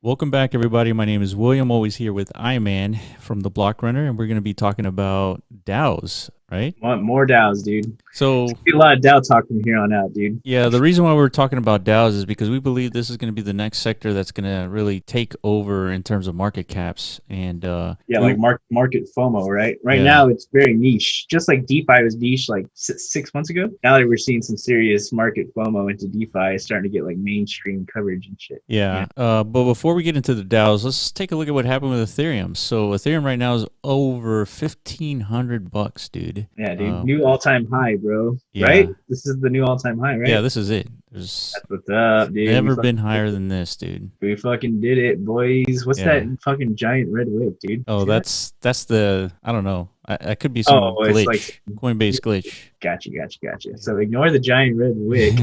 Welcome back, everybody. My name is William, always here with iMan from the Block Runner, and we're going to be talking about DAOs, right? Want more DAOs, dude. So, Be a lot of DAO talk from here on out, dude. yeah, the reason why we're talking about DAOs is because we believe this is going to be the next sector that's going to really take over in terms of market caps. And Yeah, like market FOMO, right? Right yeah, now, it's very niche. Just like DeFi was niche like 6 months ago. Now that we're seeing some serious market FOMO into DeFi, it's starting to get like mainstream coverage and shit. yeah. But before we get into the DAOs, let's take a look at what happened with Ethereum. So, Ethereum right now is over $1,500, dude. Yeah, dude. New all-time high, bro. Yeah, Right? This is the new all-time high, yeah. right? This is it. There's That's what's up, dude. never been higher than this, dude. We fucking did it, boys. What's that Yeah. fucking giant red wave, dude? Oh, See that? that's the I don't know. I could be Oh, some it's glitch, like Coinbase glitch. gotcha. So ignore the giant red wig.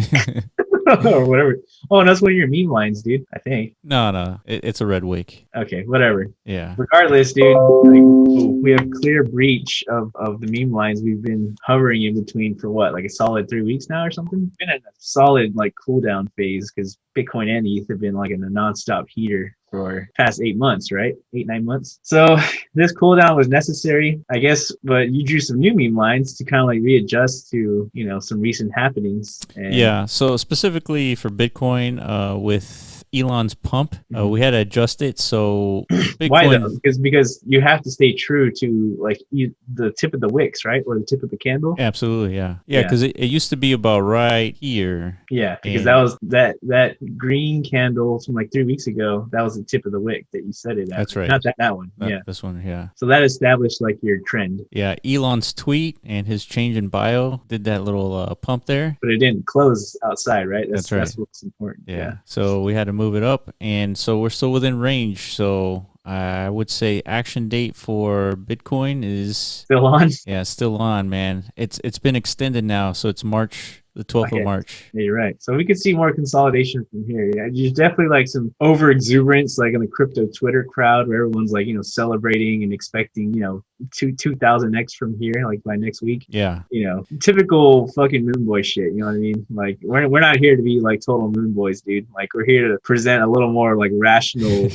Or whatever. Oh, and that's one of your meme lines, dude. I think. No, it's a red wick. Okay, whatever. Yeah, Regardless, dude, like, we have clear breach of the meme lines we've been hovering in between for what, like a solid 3 weeks now or something. Been in a solid like cool down phase because Bitcoin and ETH have been like in a nonstop heater for past 8 months, right? 8, 9 months. So this cooldown was necessary, I guess, but you drew some new meme lines to kind of like readjust to, some recent happenings. And yeah. So specifically for Bitcoin, with Elon's pump, we had to adjust it. So why Bitcoin, though? Because you have to stay true to like the tip of the wicks, right? Or the tip of the candle. absolutely, yeah, Yeah. because it used to be about right here. Yeah, because And that was that green candle from like 3 weeks ago. That was the tip of the wick that you set it at. that's right. Not that one. Yeah. This one, yeah. So that established like your trend, Yeah, Elon's tweet and his change in bio did that little pump there. but it didn't close outside, right? That's right. That's what's important. Yeah. So we had to move it up, and so we're still within range. So I would say action date for Bitcoin is Still on. still on, man. It's been extended now, so it's March, the 12th of Okay. March. Yeah, you're right. So we could see more consolidation from here. Yeah, there's definitely like some over exuberance, like in the crypto Twitter crowd, where everyone's like, celebrating and expecting, 2,000x from here, like by next week. Yeah. Typical fucking moon boy shit. You know what I mean? Like we're not here to be like total moon boys, dude. Like we're here to present a little more like rational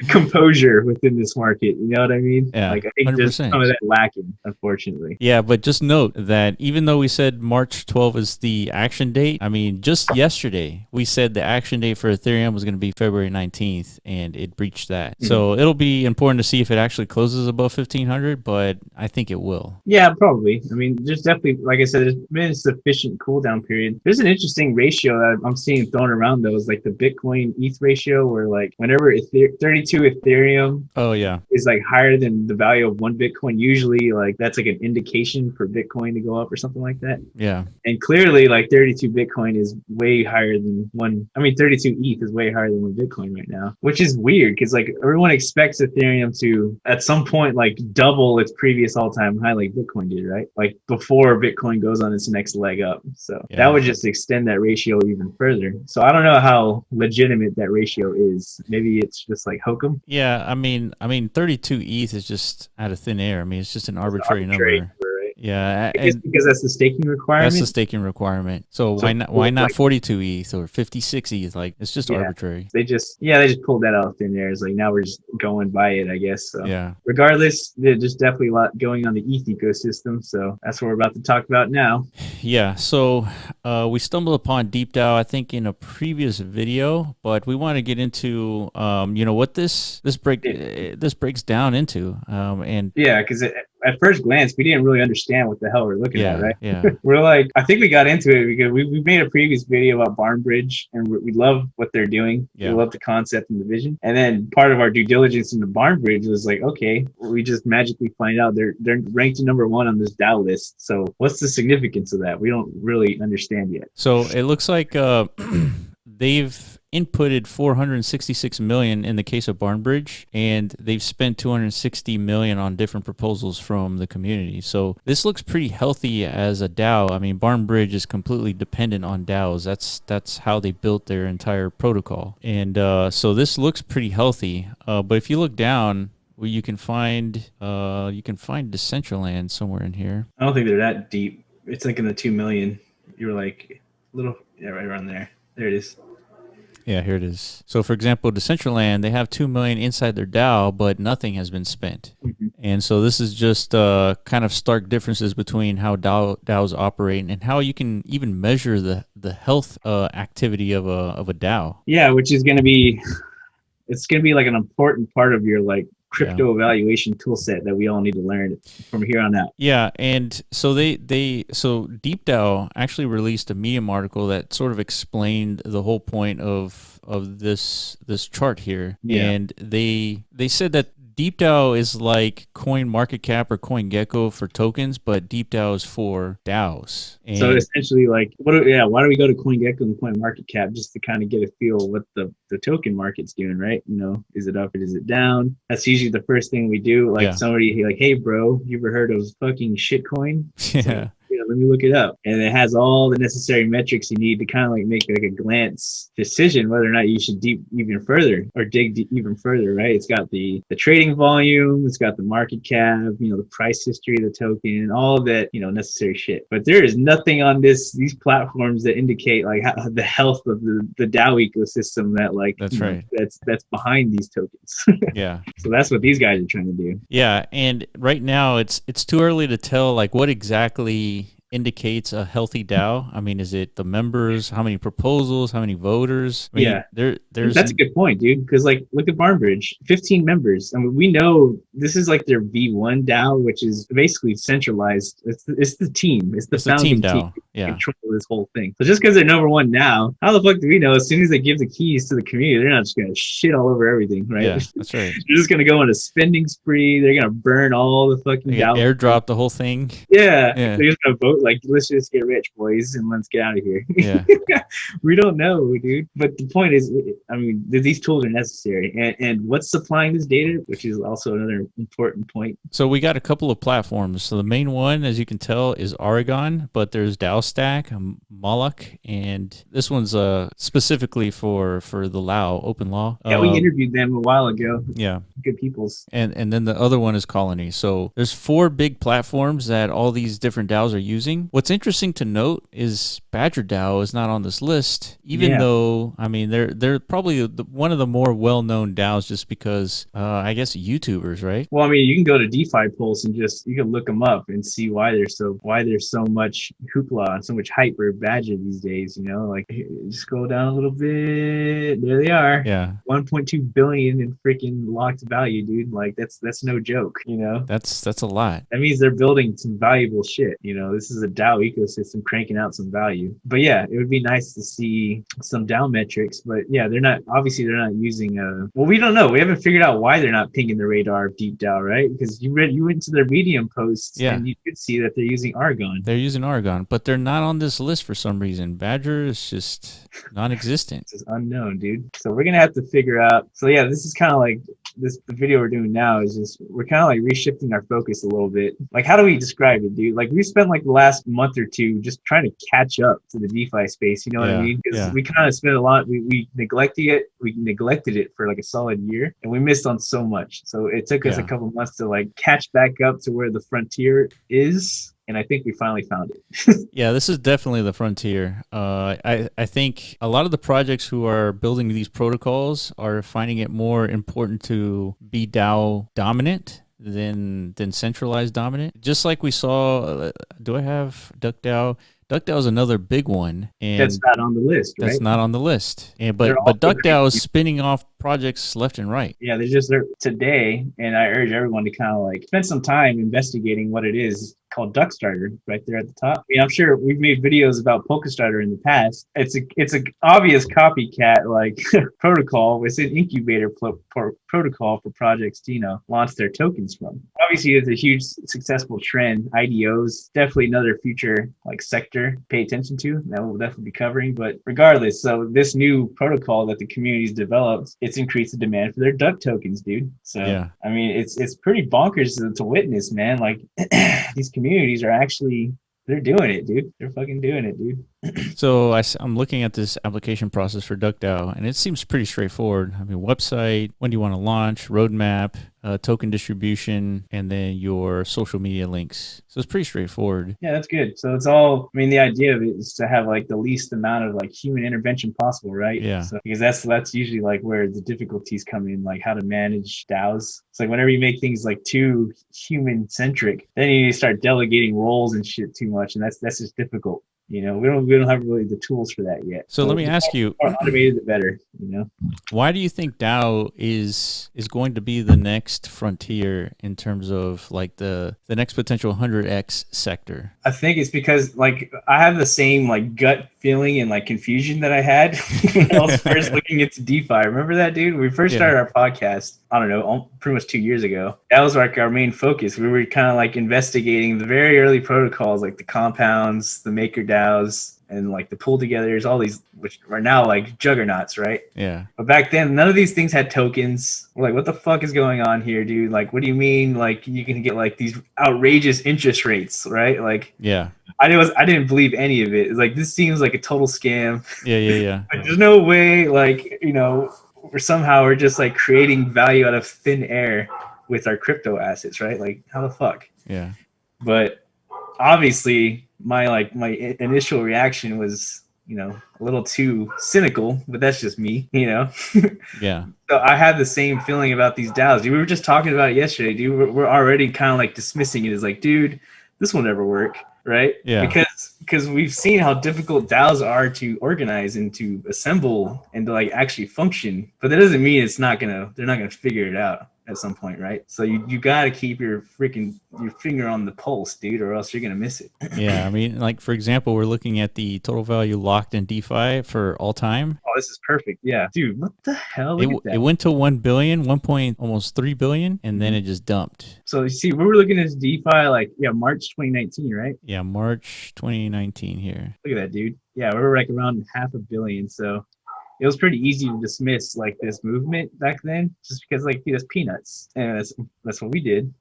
composure within this market. You know what I mean? Yeah, Like I think there's some 100%. of that lacking, unfortunately. Yeah, but just note that even though we said March 12th is the action date, I mean, just yesterday we said the action date for Ethereum was going to be February 19th, and it breached that. So it'll be important to see if it actually closes above 1500, but I think it will. Yeah, probably. I mean, there's definitely, like I said, there's been a sufficient cooldown period. There's an interesting ratio that I'm seeing thrown around though, is like the Bitcoin ETH ratio, where like whenever 32 Ethereum Oh, yeah. is like higher than the value of one Bitcoin, usually like that's like an indication for Bitcoin to go up or something like that. Yeah. And clearly like 32 Bitcoin is way higher than 32 ETH is way higher than one Bitcoin right now, which is weird because like everyone expects Ethereum to at some point like double its previous all-time high like Bitcoin did, right? Like before Bitcoin goes on its next leg up. So Yeah. that would just extend that ratio even further. So I don't know how legitimate that ratio is. Maybe it's just like hokum. Yeah, I mean, 32 ETH is just out of thin air. I mean, it's just an arbitrary number. Right? Yeah, I guess because that's the staking requirement. that's the staking requirement. So So why not like 42 ETH or 56 ETH? Like it's just Yeah. arbitrary. They just pulled that out of thin air. It's like now we're just going by it, I guess. So Yeah. regardless, there's just definitely a lot going on the ETH ecosystem. So that's what we're about to talk about now. Yeah, so we stumbled upon Deep DAO, I think, in a previous video, but we want to get into, what this breaks down into, and Yeah, because at first glance, we didn't really understand what the hell we're looking at, right? yeah, We're like, I think we got into it because we made a previous video about Barn Bridge, and we love what they're doing. Yeah. We love the concept and the vision. And then part of our due diligence in the Barn Bridge was like, okay, we just magically find out they're ranked number one on this DAO list. So what's the significance of that? We don't really understand yet. so it looks like they've inputted 466 million in the case of Barnbridge, and they've spent 260 million on different proposals from the community. So this looks pretty healthy as a DAO. I mean, Barnbridge is completely dependent on DAOs. That's how they built their entire protocol, and so this looks pretty healthy. But if you look down, well, you can find Decentraland somewhere in here. I don't think they're that deep. It's like in the 2 million. You were like little, yeah, right around there. There it is. Yeah, here it is. So, for example, Decentraland, they have 2 million inside their DAO, but nothing has been spent. And so this is just kind of stark differences between how DAOs operate and how you can even measure the health activity of a DAO. Yeah, which is going to be, it's going to be like an important part of your like crypto evaluation tool set that we all need to learn from here on out. Yeah, and so so DeepDAO actually released a Medium article that sort of explained the whole point of this chart here. Yeah. And they said that DeepDAO is like CoinMarketCap or CoinGecko for tokens, but DeepDAO is for DAOs. And so essentially, like, why do we go to CoinGecko and CoinMarketCap just to kind of get a feel of what the token market's doing, right? You know, is it up or is it down? That's usually the first thing we do. Like somebody like, hey, bro, you ever heard of fucking shitcoin? Yeah. Yeah, let me look it up. And it has all the necessary metrics you need to kind of like make like a glance decision whether or not you should dig even further, even further, right? It's got the trading volume, it's got the market cap, you know, the price history of the token, all of that, you know, necessary shit. But there is nothing on these platforms that indicate like how, the health of the DAO ecosystem that like that's right. That's behind these tokens. Yeah. So that's what these guys are trying to do. Yeah, and right now it's too early to tell like what exactly indicates a healthy DAO. I mean, is it the members? How many proposals? How many voters? I mean, there's that's a good point, dude. Because like, look at Barnbridge, 15 members. I mean, we know this is like their V1 DAO, which is basically centralized. It's the team. It's the founding team. Yeah. Control this whole thing. So just because they're number one now, how the fuck do we know? As soon as they give the keys to the community, they're not just gonna shit all over everything, right? Yeah, that's right. They're just gonna go on a spending spree. They're gonna burn all the fucking DAO. Airdrop the whole thing. Yeah. They're just gonna vote like, let's just get rich, boys, and let's get out of here. Yeah. We don't know, dude. But the point is, I mean, these tools are necessary. And what's supplying this data, which is also another important point. So we got a couple of platforms. So the main one, as you can tell, is Oregon, but there's DAOstack, Moloch, and this one's specifically for the Lao, Open Law. Yeah, we interviewed them a while ago. Yeah. Good peoples. And then the other one is Colony. So there's 4 big platforms that all these different DAOs are using. What's interesting to note is Badger DAO is not on this list, even though, I mean, they're probably one of the more well-known DAOs just because, I guess, YouTubers, right? Well, I mean, you can go to DeFi Pulse and you can look them up and see why there's so much hoopla and so much hype for Badger these days, you know? Like, just go down a little bit. There they are. Yeah. 1.2 billion in freaking locked value, dude. Like, that's no joke, you know? That's a lot. That means they're building some valuable shit, you know? This is a DAO ecosystem cranking out some value. But yeah, it would be nice to see some DAO metrics, but yeah, they're not using well, we don't know. We haven't figured out why they're not pinging the radar of DeepDAO, right? Because you went to their Medium posts and you could see that they're using Argon. They're using Argon, but they're not on this list for some reason. Badger is just non-existent. It's unknown, dude. So we're gonna have to figure out. So yeah, this is kind of like the video we're doing now is just we're kind of like reshifting our focus a little bit. Like, how do we describe it, dude? Like, we spent like the last month or two just trying to catch up to the DeFi space. You know what I mean? Because we kind of spent a lot. We neglected it. We neglected it for like a solid year, and we missed on so much. So it took us a couple months to like catch back up to where the frontier is. And I think we finally found it. Yeah, this is definitely the frontier. I think a lot of the projects who are building these protocols are finding it more important to be DAO dominant than centralized dominant. Just like we saw, do I have DuckDAO? DuckDAO is another big one, and that's not on the list, right? That's not on the list. And but DuckDAO is spinning off projects left and right. Yeah, they're just there today, and I urge everyone to kind of like spend some time investigating what it is called Duckstarter right there at the top. I mean, I'm sure we've made videos about PolkaStarter in the past. It's a obvious copycat like protocol. It's an incubator protocol for projects to, you know, launch their tokens from. Obviously, it's a huge successful trend. IDOs, definitely another future like sector to pay attention to that we'll definitely be covering. But regardless, so this new protocol that the community's developed, it's increased the demand for their duck tokens, dude. So yeah. I mean, it's pretty bonkers to witness, man. Like these communities are actually, they're doing it, dude. They're fucking doing it, dude. So I'm looking at this application process for DuckDAO, and it seems pretty straightforward. I mean, website, when do you want to launch, roadmap, token distribution, and then your social media links. So it's pretty straightforward. Yeah, that's good. So it's all, I mean, the idea of it is to have like the least amount of like human intervention possible, right? Yeah. So because that's usually like where the difficulties come in, like how to manage DAOs. It's like whenever you make things like too human centric, then you start delegating roles and shit too much, and that's just difficult. You know, we don't have really the tools for that yet. So let me ask you, more automated the better, you know? Why do you think DAO is going to be the next frontier in terms of like the next potential 100x sector? I think it's because like I have the same like gut feeling and like confusion that I had when I was first looking into DeFi. Remember that, dude? When we first started our podcast, I don't know, pretty much 2 years ago. That was like our main focus. We were kind of like investigating the very early protocols, like the compounds, the maker DAOs, and like the pull togethers, all these, which are now like juggernauts, right? Yeah. But back then, none of these things had tokens. We're like, what the fuck is going on here, dude? Like, what do you mean? Like, you can get like these outrageous interest rates, right? Like, yeah. I didn't believe any of it. It's like, this seems like a total scam. Yeah. Like, there's no way, like, you know, we're just like creating value out of thin air with our crypto assets, right? Like, how the fuck? Yeah. But obviously, my initial reaction was, you know, a little too cynical, but that's just me, you know? Yeah. So I had the same feeling about these DAOs. Dude, we were just talking about it yesterday, dude. We're already kind of like dismissing it as like, dude, this will never work, right? Yeah. Because we've seen how difficult DAOs are to organize and to assemble and to like actually function. But that doesn't mean they're not gonna figure it out at some point, right? So you gotta keep your finger on the pulse, dude, or else you're gonna miss it. Yeah, I mean, like for example, we're looking at the total value locked in DeFi for all time. Oh, this is perfect. Yeah, dude, what the hell? It went to 1 billion, 1 point almost 3 billion, and then it just dumped. So you see, we were looking at this DeFi like March 2019, right? Yeah, March 2019 here. Look at that, dude. Yeah, we were like around $500 million. So it was pretty easy to dismiss like this movement back then, just because like that's peanuts, and that's what we did.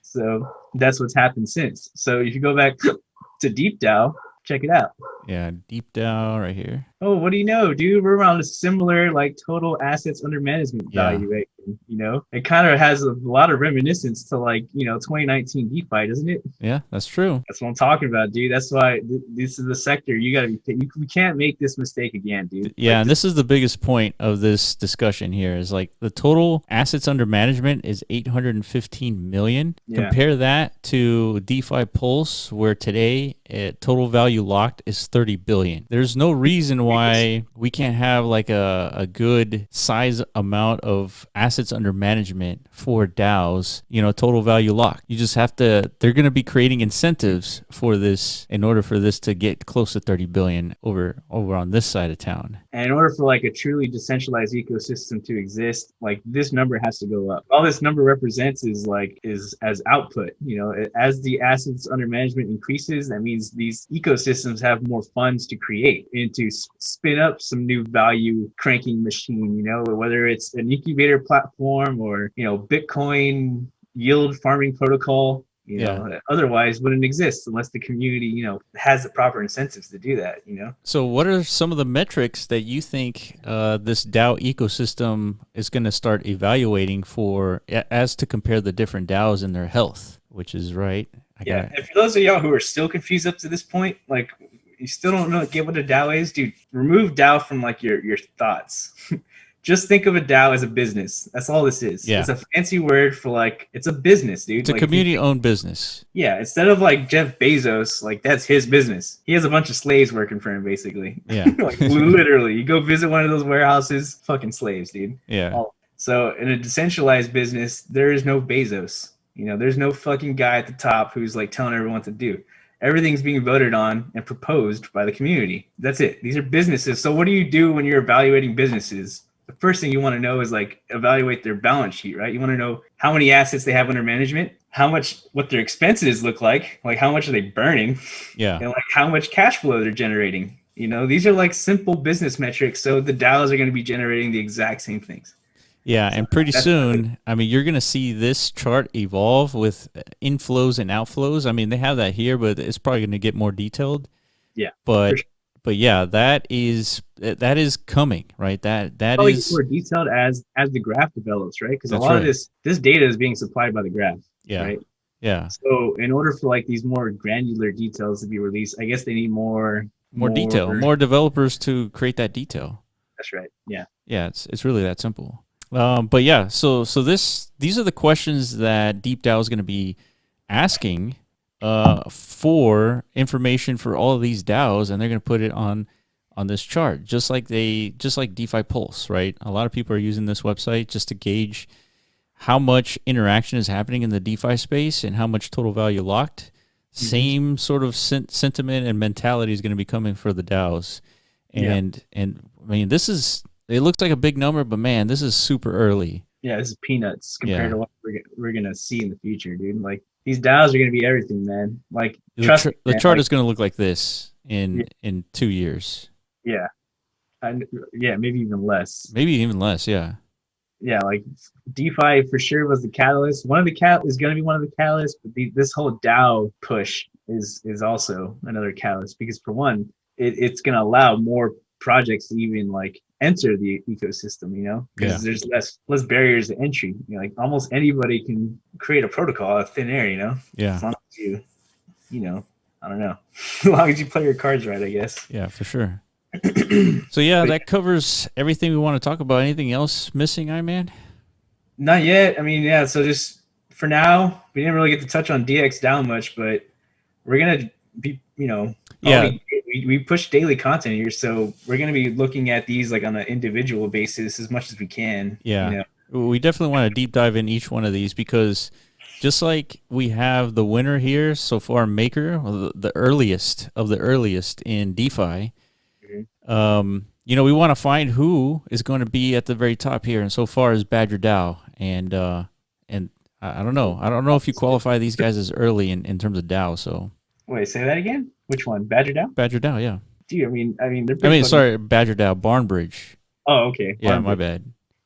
So that's what's happened since. So if you go back to Deep DAO, check it out. Yeah, Deep DAO right here. Oh, what do you know, dude? We're around a similar like total assets under management valuation. You know, it kind of has a lot of reminiscence to like 2019 DeFi, doesn't it? Yeah, that's true. That's what I'm talking about, dude. That's why this is the sector you gotta be. We can't make this mistake again, dude. Yeah, and this is the biggest point of this discussion here is like the total assets under management is 815 million. Yeah. Compare that to DeFi Pulse, where today total value locked is 30 billion. There's no reason why we can't have like a good size amount of assets under management for DAOs, total value locked. You just have to, they're going to be creating incentives for this in order for this to get close to 30 billion over on this side of town. And in order for like a truly decentralized ecosystem to exist, like this number has to go up. All this number represents is as output. As the assets under management increases, that means these ecosystems have more funds to create and to spin up some new value cranking machine, whether it's an incubator platform or, Bitcoin yield farming protocol. Otherwise wouldn't exist unless the community, has the proper incentives to do that, So what are some of the metrics that you think this DAO ecosystem is going to start evaluating for as to compare the different DAOs and their health, which is right? And for those of y'all who are still confused up to this point, like you still don't get what a DAO is, dude, remove DAO from like your thoughts. Just think of a DAO as a business. That's all this is. Yeah. It's a fancy word for like, it's a business, dude. It's a community-owned business. Yeah. Instead of like Jeff Bezos, like that's his business. He has a bunch of slaves working for him, basically. Yeah. Like literally, you go visit one of those warehouses, fucking slaves, dude. Yeah. So in a decentralized business, there is no Bezos. There's no fucking guy at the top who's like telling everyone what to do. Everything's being voted on and proposed by the community. That's it. These are businesses. So what do you do when you're evaluating businesses? The first thing you want to know is like evaluate their balance sheet, right? You want to know how many assets they have under management, what their expenses look like how much are they burning, yeah, and like how much cash flow they're generating. These are like simple business metrics. So the DAOs are going to be generating the exact same things. Yeah, and pretty soon, you're going to see this chart evolve with inflows and outflows. They have that here, but it's probably going to get more detailed. Yeah, but But yeah, that is coming, right? That Probably is more detailed as the graph develops, right? Because a that's lot of right. this data is being supplied by the graph, Yeah, right? yeah. So in order for like these more granular details to be released, I guess they need More detail, more developers to create that detail. That's right. Yeah. Yeah, it's really that simple. But yeah, so these are the questions that DeepDAO is going to be asking for information for all of these DAOs, and they're going to put it on this chart, just like DeFi Pulse, right? A lot of people are using this website just to gauge how much interaction is happening in the DeFi space and how much total value locked. Mm-hmm. Same sort of sentiment and mentality is going to be coming for the DAOs. And I mean, it looks like a big number, but man, this is super early. Yeah, this is peanuts compared to what we're gonna see in the future, dude. Like these DAOs are gonna be everything, man. Like trust me, the man, chart like, is going to look like this in 2 years. yeah, and yeah, maybe even less. Maybe even less. Yeah. Yeah, like DeFi for sure was the catalyst. One of the is going to be one of the catalysts, but this whole DAO push is also another catalyst because for one, it's going to allow more projects to even like enter the ecosystem, you know, because there's less barriers to entry. You know, like almost anybody can create a protocol out of thin air, you know. Yeah. As long as you know, I don't know, as long as you play your cards right, I guess. Yeah, for sure. So yeah, that covers everything we want to talk about. Anything else missing, Iman? Not yet. I mean, yeah. So just for now, we didn't really get to touch on DX down much, but we're gonna be, you know, we push daily content here, so we're gonna be looking at these like on an individual basis as much as we can. Yeah, you know? We definitely want to deep dive in each one of these because just like we have the winner here so far, Maker, the earliest of the earliest in DeFi. You know, we want to find who is going to be at the very top here, and so far is Badger DAO, and I don't know if you qualify these guys as early in terms of DAO. So wait, say that again. Which one? Badger DAO? Badger DAO, yeah. Dude, they're sorry, Badger DAO, Barnbridge. Oh, okay. Yeah, my bad.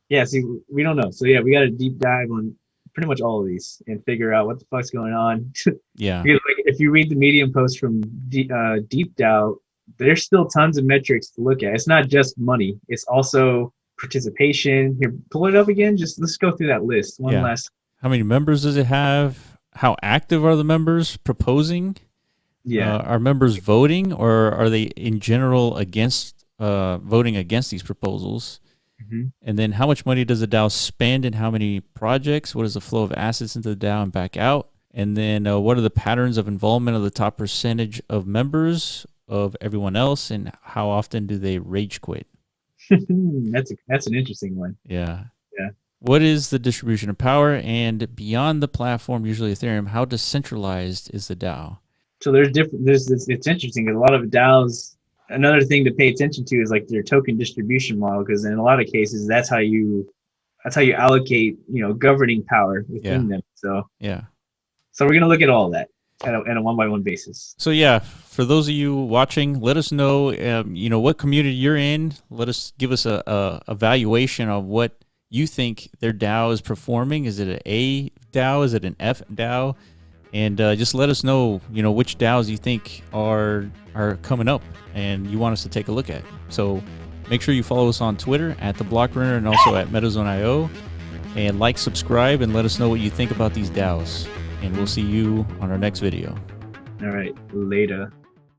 Yeah, see, we don't know. So yeah, we got to deep dive on pretty much all of these and figure out what the fuck's going on. Yeah. Because like, if you read the Medium post from DeepDAO, there's still tons of metrics to look at. It's not just money. It's also participation. Here, pull it up again. Just let's go through that list one last. How many members does it have? How active are the members proposing? Yeah. Are members voting, or are they in general against voting against these proposals? Mm-hmm. And then how much money does the DAO spend in how many projects? What is the flow of assets into the DAO and back out? And then what are the patterns of involvement of the top percentage of members of everyone else, and how often do they rage quit? That's an interesting one. Yeah. Yeah. What is the distribution of power, and beyond the platform, usually Ethereum, how decentralized is the DAO? So it's interesting because a lot of DAOs, another thing to pay attention to is like their token distribution model, because in a lot of cases that's how you allocate, you know, governing power within them. So we're gonna look at all of that at a one-by-one basis. So yeah, for those of you watching, let us know, you know, what community you're in. Give us a evaluation of what you think their DAO is performing. Is it an A DAO? Is it an F DAO? And just let us know, you know, which DAOs you think are coming up and you want us to take a look at. So make sure you follow us on Twitter at The Block Runner and also at MetaZone.io. And like, subscribe, and let us know what you think about these DAOs. And we'll see you on our next video. All right, later.